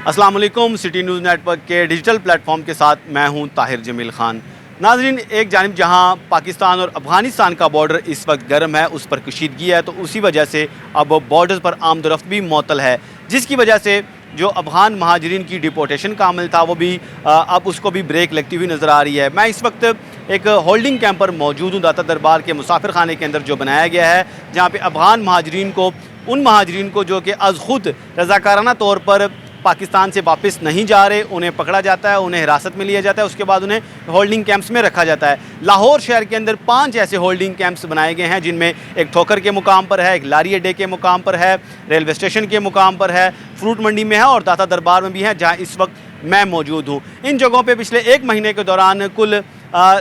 अस्सलाम वालेकुम। City news network के डिजिटल प्लेटफॉर्म के साथ मैं हूं ताहिर जमील खान। नाजरीन, एक जानिब जहां पाकिस्तान और अफ़गानिस्तान का बॉर्डर इस वक्त गर्म है, उस पर कशीदगी है, तो उसी वजह से अब बॉर्डर पर आमदोरफ्त भी मअतल है, जिसकी वजह से जो अफ़गान महाजरीन की डिपोर्टेशन का अमल था वो भी अब उसको भी ब्रेक लगती हुई नज़र आ रही है। मैं इस वक्त एक होल्डिंग कैंप पर मौजूद हूँ, दाता दरबार के मुसाफिर खाने के अंदर जो बनाया गया है, जहाँ पे अफ़गान महाजरीन को, उन महाजरीन को जो कि अज़ खुद रज़ाकाराना तौर पर पाकिस्तान से वापस नहीं जा रहे, उन्हें पकड़ा जाता है, उन्हें हिरासत में लिया जाता है, उसके बाद उन्हें होल्डिंग कैंप्स में रखा जाता है। लाहौर शहर के अंदर 5 ऐसे होल्डिंग कैंप्स बनाए गए हैं, जिनमें एक ठोकर के मुकाम पर है, एक लारी अड्डे के मुकाम पर है, रेलवे स्टेशन के मुकाम पर है, फ्रूट मंडी में है और दाता दरबार में भी है, जहाँ इस वक्त मैं मौजूद हूँ। इन जगहों पर पिछले 1 महीने के दौरान कुल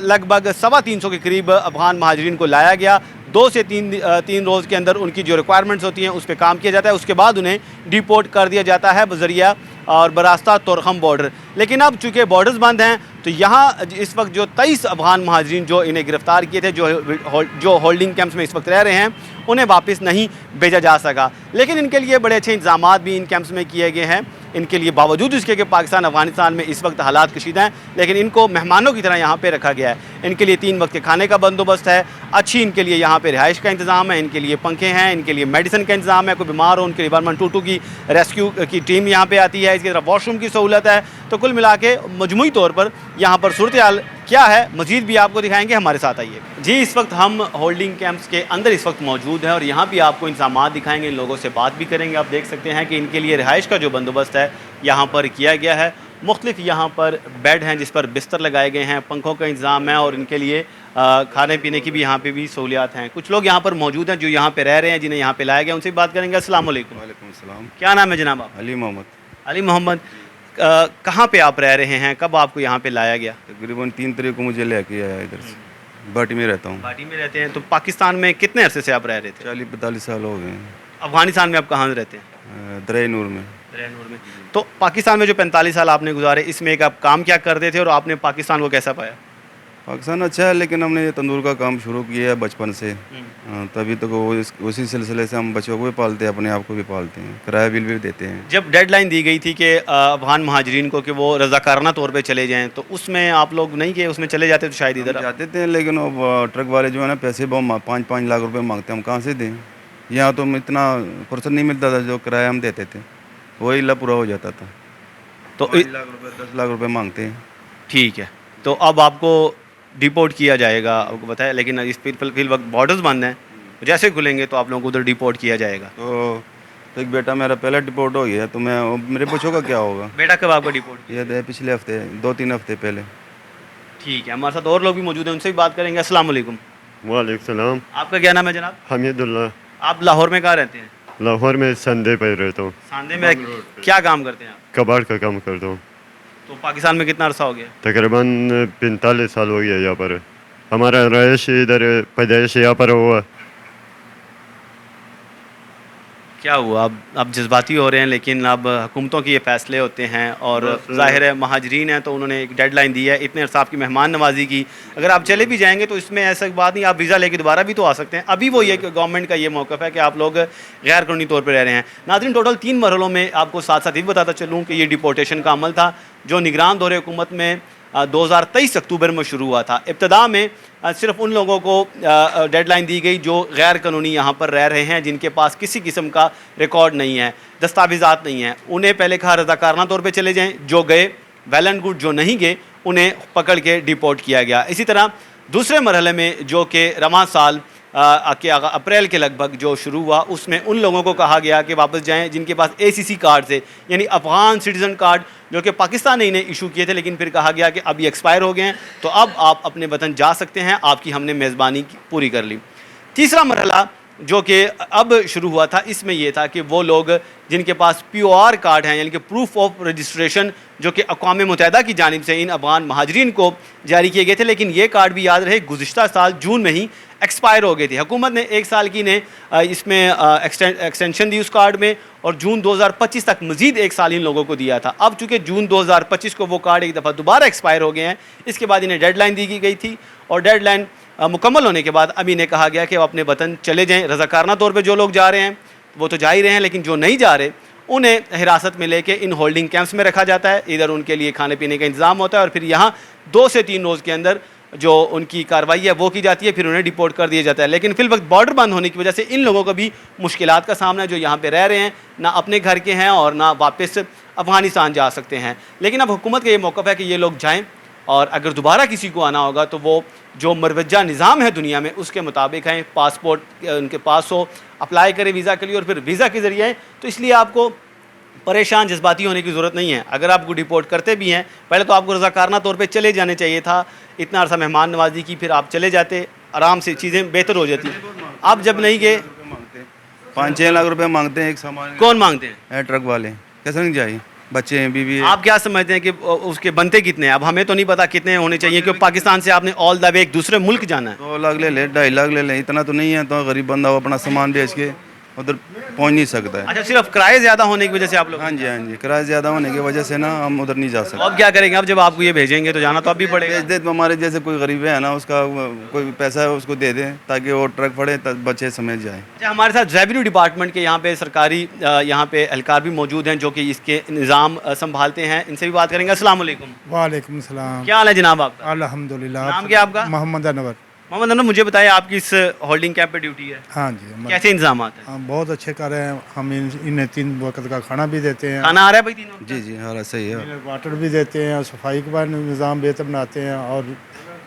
लगभग 350 के करीब अफ़गान महाजरीन को लाया गया। 2 से 3 रोज़ के अंदर उनकी जो रिक्वायरमेंट्स होती हैं उस पर काम किया जाता है, उसके बाद उन्हें डिपोर्ट कर दिया जाता है बज़रिया और बरास्ता तोरखम बॉर्डर। लेकिन अब चूँकि बॉर्डर्स बंद हैं, तो यहाँ इस वक्त जो 23 अफ़गान महाजरीन जो इन्हें गिरफ़्तार किए थे, जो होल्डिंग कैंप्स में इस वक्त रह रहे हैं, उन्हें वापस नहीं भेजा जा सका। लेकिन इनके लिए बड़े अच्छे इंतज़ामात भी इन कैंप्स में किए गए हैं। इनके लिए बावजूद इसके कि पाकिस्तान अफ़गानिस्तान में इस वक्त हालात कशीदा हैं, लेकिन इनको मेहमानों की तरह यहाँ पे रखा गया है। इनके लिए 3 वक्त के खाने का बंदोबस्त है, अच्छी इनके लिए यहाँ पे रिहाइश का इंतज़ाम है, इनके लिए पंखे हैं, इनके लिए मेडिसिन का इंतज़ाम है, कोई बीमार हो उनके लिए 112 की रेस्क्यू की टीम यहाँ पे आती है, इसकी तरफ वॉशरूम की सहूलत है। तो कुल मिला के मजमूई तौर पर यहाँ पर सूरत हाल क्या है, मज़ीद भी आपको दिखाएंगे, हमारे साथ आइए। जी, इस वक्त हम होल्डिंग कैंप्स के अंदर इस वक्त मौजूद हैं और यहाँ भी आपको इंतज़ामात दिखाएंगे, इन लोगों से बात भी करेंगे। आप देख सकते हैं कि इनके लिए रिहाइश का जो बंदोबस्त है यहाँ पर किया गया है। मुख्तलिफ यहाँ पर बेड हैं जिस पर बिस्तर लगाए गए हैं, पंखों का इंतज़ाम है और इनके लिए खाने पीने की भी यहाँ पे भी सहूलियात हैं। कुछ लोग यहाँ पर मौजूद हैं जो यहाँ पे रह रहे हैं, जिन्हें यहाँ पे लाया गया, उनसे भी बात करेंगे। अस्सलाम वालेकुम। वालेकुम सलाम। क्या नाम है जनाब आप? अली मोहम्मद। अली मोहम्मद, कहाँ पे आप रह रहे हैं, कब आपको यहाँ पे लाया गया? तकरीबन 3 तारीख को मुझे लेके आया इधर से। बाटी में रहता हूँ। बाटी में रहते हैं। तो पाकिस्तान में कितने अरसे से आप रह रहे थे? 40-45 साल हो गए हैं। अफ़गानिस्तान में आप कहाँ रहते हैं? दरैनूर में। दरैनूर में। तो पाकिस्तान में जो 45 साल आपने गुजारे, इसमें एक आप काम क्या करते थे और आपने पाकिस्तान को कैसा पाया? पाकिस्तान अच्छा है, लेकिन हमने ये तंदूर का काम शुरू किया है बचपन से। तभी तो उसी सिलसिले से हम बच्चों को भी पालते हैं, अपने आप को भी पालते हैं, किराया बिल भी देते हैं। जब डेडलाइन दी गई थी कि अफ़गान महाजरीन को कि वो रज़ाकाराना तौर पे चले जाएं, तो उसमें आप लोग नहीं गए? उसमें चले जाते तो शायद इधर जाते थे, लेकिन वो ट्रक वाले जो है ना, पैसे बहुत 5-5 लाख रुपए मांगते हैं, हम कहाँ से दें? यहाँ तो इतना फुर्सत नहीं मिलता था, जो किराया हम देते थे वही ला पूरा हो जाता था। तो 5 लाख रुपये 10 लाख रुपए मांगते हैं। ठीक है, तो अब आपको डिपोर्ट किया जाएगा, आपको बताया, लेकिन इस फिल वक्त बॉर्डर्स बंद हैं, जैसे खुलेंगे तो आप लोगों को उधर डिपोर्ट किया जाएगा। तो एक बेटा मेरा पहले डिपोर्ट हो गया, तो मैं मेरे बच्चों का क्या होगा? बेटा कब आपका डिपोर्ट? ये पिछले हफ्ते, 2-3 हफ्ते पहले। ठीक है, हमारे साथ और लोग भी मौजूद हैं, उनसे भी बात करेंगे। अस्सलाम वालेकुम। वालेकुम सलाम। आपका क्या नाम है जनाब? हमीदुल्लाह। आप लाहौर में कहाँ रहते हैं? लाहौर में संदे पे रहता हूँ। सांदे में क्या काम करते हैं आप? कबाड़ का काम करता हूँ। तो पाकिस्तान में कितना अरसा हो गया? तकरीबन 45 साल हो गया यहाँ पर। हमारा रहायश इधर, पैदाइश यहाँ पर हुआ। क्या हुआ? अब जज्बाती हो रहे हैं, लेकिन अब हुकूमतों के ये फ़ैसले होते हैं और ज़ाहिर है महाजरीन हैं, तो उन्होंने एक डेडलाइन दी है, इतने अरसा आपकी मेहमान नवाजी की। अगर आप चले भी जाएंगे तो इसमें ऐसा बात नहीं, आप वीज़ा लेके दोबारा भी तो आ सकते हैं। अभी वो ये गवर्नमेंट का ये मौक़िफ़ है कि आप लोग गैर कानूनी तौर पर रह रहे हैं। नाज़रीन, टोटल 3 मरहलों में आपको साथ साथ ये बताता चलूँ कि ये डिपोर्टेशन का अमल था, जो निगरान दौरे हुकूमत में 2023 अक्टूबर में शुरू हुआ था। इब्तदा में सिर्फ उन लोगों को डेडलाइन दी गई जो गैर कानूनी यहाँ पर रह रहे हैं, जिनके पास किसी किस्म का रिकॉर्ड नहीं है, दस्तावेज़ात नहीं है। उन्हें पहले कहा रज़ाकाराना तौर पे चले जाएं, जो गए वेल एंड गुड, जो नहीं गए उन्हें पकड़ के डिपोर्ट किया गया। इसी तरह दूसरे मरहले में जो कि रवां साल के अप्रैल के लगभग जो शुरू हुआ, उसमें उन लोगों को कहा गया कि वापस जाएं जिनके पास ACC कार्ड थे, यानी अफ़गान सिटीज़न कार्ड, जो कि पाकिस्तान ने इन्हें इशू किए थे, लेकिन फिर कहा गया कि अब ये एक्सपायर हो गए हैं, तो अब आप अपने वतन जा सकते हैं, आपकी हमने मेज़बानी पूरी कर ली। तीसरा मरहला जो कि अब शुरू हुआ था, इसमें यह था कि वो लोग जिनके पास POR कार्ड हैं, यानी कि प्रूफ ऑफ रजिस्ट्रेशन, जो कि अक़वाम मुत्तहिदा की जानिब से इन अफ़गान महाजरीन को जारी किए गए थे, लेकिन ये कार्ड भी याद रहे गुज़िश्ता साल जून में ही एक्सपायर हो गई थी। हुकूमत ने 1 साल की ने इसमें एक्सटेंशन दी उस कार्ड में, और जून 2025 तक मज़ीद 1 साल इन लोगों को दिया था। अब चूँकि जून 2025 को वो कार्ड एक दफ़ा दोबारा एक्सपायर हो गए हैं, इसके बाद इन्हें डेडलाइन दी गई थी, और डेडलाइन मुकम्मल होने के बाद अब इन्हें कहा गया कि वो अपने वतन चले जाएँ। रज़ाकाराना तौर पर जो लोग जा रहे हैं वो तो जा ही रहे हैं, लेकिन जो नहीं जा रहे उन्हें हिरासत में लेके इन होल्डिंग कैंप्स में रखा जाता है। इधर उनके लिए खाने पीने का इंतज़ाम होता है और फिर यहाँ 2 से 3 रोज़ के अंदर जो उनकी कार्रवाई है वो की जाती है, फिर उन्हें डिपोर्ट कर दिया जाता है। लेकिन फिल वक्त बॉर्डर बंद होने की वजह से इन लोगों को भी मुश्किलात का सामना है, जो यहाँ पे रह रहे हैं, ना अपने घर के हैं और ना वापस अफ़गानिस्तान जा सकते हैं। लेकिन अब हुकूमत का ये मौक़िफ़ है कि ये लोग जाएँ और अगर दोबारा किसी को आना होगा तो वो जो मरवजा निज़ाम है दुनिया में उसके मुताबिक हैं, पासपोर्ट उनके पास हो, अप्लाई करें वीज़ा के लिए और फिर वीज़ा के ज़रिए। तो इसलिए आपको परेशान जज्बाती होने की ज़रूरत नहीं है। अगर आपको डिपोर्ट करते भी हैं, पहले तो आपको रज़ाकारना तौर पे चले जाने चाहिए था, इतना अर्सा मेहमान नवाजी की, फिर आप चले जाते, आराम से चीज़ें बेहतर हो जाती। आप जब नहीं गए, 5-6 लाख रुपए मांगते हैं एक सामान। कौन मांगते हैं? ट्रक वाले। कैसे नहीं जाए, बच्चे हैं, बीवी है। आप क्या समझते हैं कि उसके बनते कितने हैं? अब हमें तो नहीं पता कितने होने चाहिए, क्योंकि पाकिस्तान से आपने ऑल द वे एक दूसरे मुल्क जाना है। 2 लाख ले ले, 2.5 लाख ले ले, इतना तो नहीं है। तो गरीब बंदा वो अपना सामान बेच के उधर पहुंच नहीं सकता है। अच्छा, सिर्फ किराए ज़्यादा होने की वजह से आप लोग? हाँ जी, हाँ जी, किराया ज़्यादा होने की वजह से ना हम उधर नहीं जा तो सकते। अब क्या करेंगे? अब जब आपको ये भेजेंगे तो जाना तो अब भी पड़ेगा। भेज दे तो हमारे जैसे कोई गरीब है ना, उसका कोई पैसा है उसको दे दें ताकि वो ट्रक पड़े तब बच्चे समझ जाए। अच्छा, हमारे साथ रेवेन्यू डिपार्टमेंट के यहाँ पे सरकारी यहाँ पे एहलकार भी मौजूद हैं जो कि इसके निज़ाम संभालते हैं। इनसे भी बात करेंगे। अस्सलाम वालेकुम। वालेकुम सलाम। क्या हाल है जनाब आपका? अल्हम्दुलिल्लाह। नाम क्या आपका? मोहम्मद अनवर। मोहम्मद अनवर, मुझे बताइए आपकी इस होल्डिंग कैंप पे ड्यूटी है, हाँ जी, कैसे इंतजाम हैं? हम बहुत अच्छे कर रहे हैं। हम इन्हें 3 वक्त का खाना भी देते हैं, खाना आ रहा है भाई तीनों? जी जी, हाँ सही है। इन्हें वाटर भी देते हैं और सफाई का निज़ाम बेहतर बनाते हैं और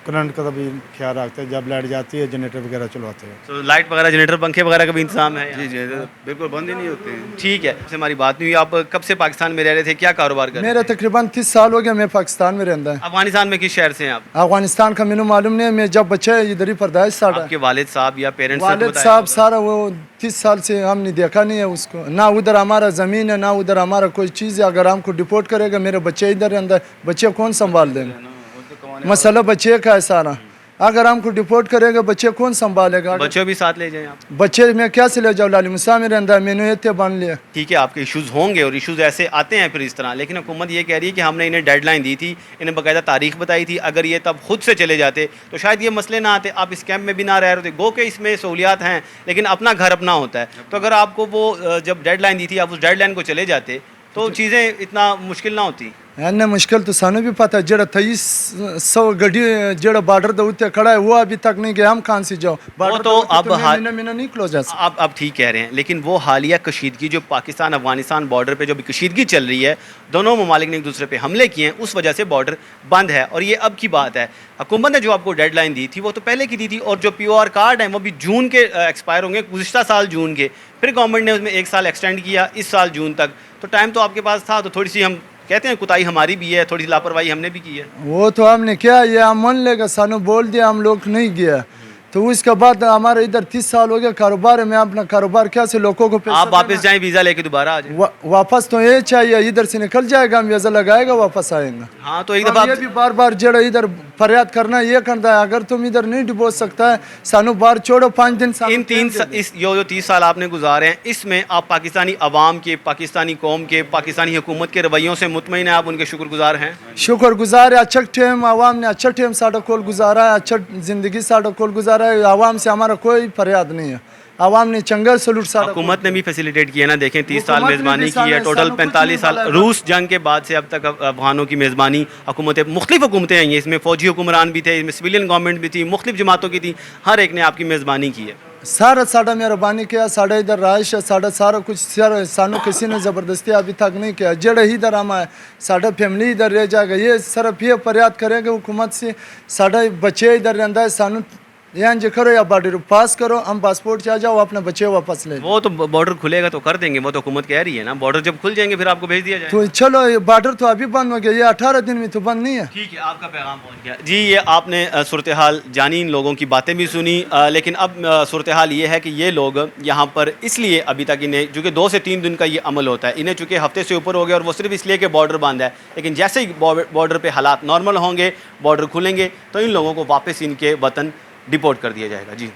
करंट का भी ख्याल रखते हैं। जब लाइट जाती है जनरेटर वगैरह चलवाते हैं। तो लाइट वगैरह, जनरेटर, पंखे वगैरह का भी इंतजाम है? जी जी, बिल्कुल बंद ही नहीं होते हैं। ठीक है। से हमारी बात नहीं हुई, आप कब से पाकिस्तान में रह रहे थे, क्या कारोबार कर रहे मेरा तकरीबन 30 साल हो गया मैं पाकिस्तान में रहता है। थे? अफगानिस्तान में किस शहर से हैं आप? अफगानिस्तान का मैंने मालूम नहीं, मैं जब बच्चे इधर ही पैदाइश सारा। आपके वालिद साहब या पेरेंट्स? वालिद साहब सारा वो 30 साल से हमने देखा नहीं है उसको, ना उधर हमारा ज़मीन है ना उधर हमारा कोई चीज़ है। अगर हमको डिपोर्ट करेगा, मेरे बच्चे इधर अंदर, बच्चे कौन संभाल देंगे? मसला बच्चे का है सारा। अगर हमको डिपोर्ट करेगा, बच्चे कौन संभालेगा? बच्चों भी साथ ले जाएं आप? बच्चे मैं क्या से ले जाऊँ? लाली मुसा में रहता है, मैंने इतने बन लिया। ठीक है, आपके इश्यूज़ होंगे और इश्यूज़ ऐसे आते हैं फिर इस तरह, लेकिन हुकूमत ये कह रही है कि हमने इन्हें डेडलाइन दी थी, इन्हें बाकायदा तारीख बताई थी। अगर ये तब खुद से चले जाते तो शायद ये मसले ना आते, आप इस कैंप में भी ना रह रहे थे। गो के इसमें सहूलियात हैं, लेकिन अपना घर अपना होता है। तो अगर आपको वो जब डेडलाइन दी थी, आप उस डेडलाइन को चले जाते तो चीज़ें इतना मुश्किल ना होती। अन्य मुश्किल तो सानू भी पता है। जड़ा 2300 गड्डी जड़ा बॉर्डर दे उत्ते खड़ा है, वो अभी तक नहीं गया। हम कहाँ से जाओ? वो तो अब महीना नहीं क्लोज है। आप ठीक कह रहे हैं, लेकिन वो हालिया कशीदगी जो पाकिस्तान अफगानिस्तान बॉर्डर पे जो भी कशीदगी चल रही है, दोनों ममालिक ने एक दूसरे पे हमले किए हैं, उस वजह से बॉर्डर बंद है। और ये अब की बात है। हुकूमत ने जो आपको डेडलाइन दी थी वो तो पहले की दी थी, और जो POR कार्ड हैं वो भी जून के एक्सपायर होंगे, गुज़िश्ता साल जून के। फिर गवर्नमेंट ने उसमें 1 साल एक्सटेंड किया, इस साल जून तक। तो टाइम तो आपके पास था, तो थोड़ी सी, हम कहते हैं कुताही हमारी भी है, थोड़ी सी लापरवाही हमने भी की है। वो तो हमने क्या, ये हम मन लेगा, सानू बोल दिया, हम लोग नहीं गया। तो उसके बाद हमारे इधर 30 साल हो गया कारोबार है। मैं अपना कारोबार क्या से लोगों को आप वापस जाएं, वीज़ा लेके दोबारा आ जाएं। वापस तो ये चाहिए, इधर से निकल जाएगा, हम वीज़ा लगाएगा, वापस आएगा। हाँ, तो एक दफ़ा ये भी बार बार जड़ा इधर फरियाद करना, ये करता है। अगर तुम इधर नहीं डिबोच सकता है, सानू बार छोड़ो 5 दिन। इन 30 साल आपने गुजारे हैं, इसमें आप पाकिस्तानी अवाम के, पाकिस्तानी कौम के, पाकिस्तानी हुकूमत के रवैयों से मुतमईन हैं, आप उनके शुक्रगुजार हैं? शुक्रगुजार है। अच्छा टाइम आवाम ने अच्छा टाइम साढ़ा कोल गुजारा है, अच्छा ज़िंदगी साढ़ा कोल गुजारा है। आवाम से हमारा कोई फरियाद नहीं है। आवाम ने चंगल सलूट साढ़ा। हुकूमत ने भी फैसिलिटेट किया ना, देखें 30 साल हुकूमत ने मेज़बानी भी की है, टोटल 45 साल। रूस जंग के बाद से अब तक अफगानों की मेज़बानी हुकूमतें, मुख्तलिफ हुकूमतें आई हैं, इसमें फ़ौजी हुक्मरान भी थे, इसमें सिविलियन गवर्नमेंट भी थी, मुख्तलिफ जमातों की थी, हर एक ने आपकी मेज़बानी की है। सारा साढ़ा मेहरबानी किया, साढ़ा इधर राइश है, साढ़ा सारा कुछ सानू किसी ने ज़बरदस्ती अभी तक नहीं किया। जड़ इधर हम आए, साढ़ा फैमिली इधर रह जाएगा। ये सिर्फ ये फरियाद करेंगे हुकूमत से, साढ़ा बच्चे इधर रहता है, सानू यहाँ जो करो या बॉर्डर पास करो, हम पासपोर्ट से आ जाओ, अपने बच्चे वापस ले। वो तो बॉर्डर खुलेगा तो कर देंगे, वो तो हुकूमत कह रही है ना। बॉर्डर जब खुल जाएंगे फिर आपको भेज दिया जाएगा। तो चलो, ये बॉर्डर तो अभी बंद हो गया, ये 18 दिन में तो बंद नहीं है। ठीक है, आपका पैगाम पहुंच गया जी। ये आपने सूरत हाल जानी, इन लोगों की बातें भी सुनी, लेकिन अब सूरत हाल ये है कि ये लोग यहाँ पर इसलिए अभी तक इन्हें, चूँकि 2 से 3 दिन का ये अमल होता है, इन्हें चूँकि हफ्ते से ऊपर हो गया, और वो सिर्फ इसलिए कि बॉर्डर बंद है। लेकिन जैसे ही बॉर्डर पर हालात नॉर्मल होंगे, बॉर्डर खुलेंगे, तो इन लोगों को वापस इनके वतन डिपोर्ट कर दिया जाएगा जी।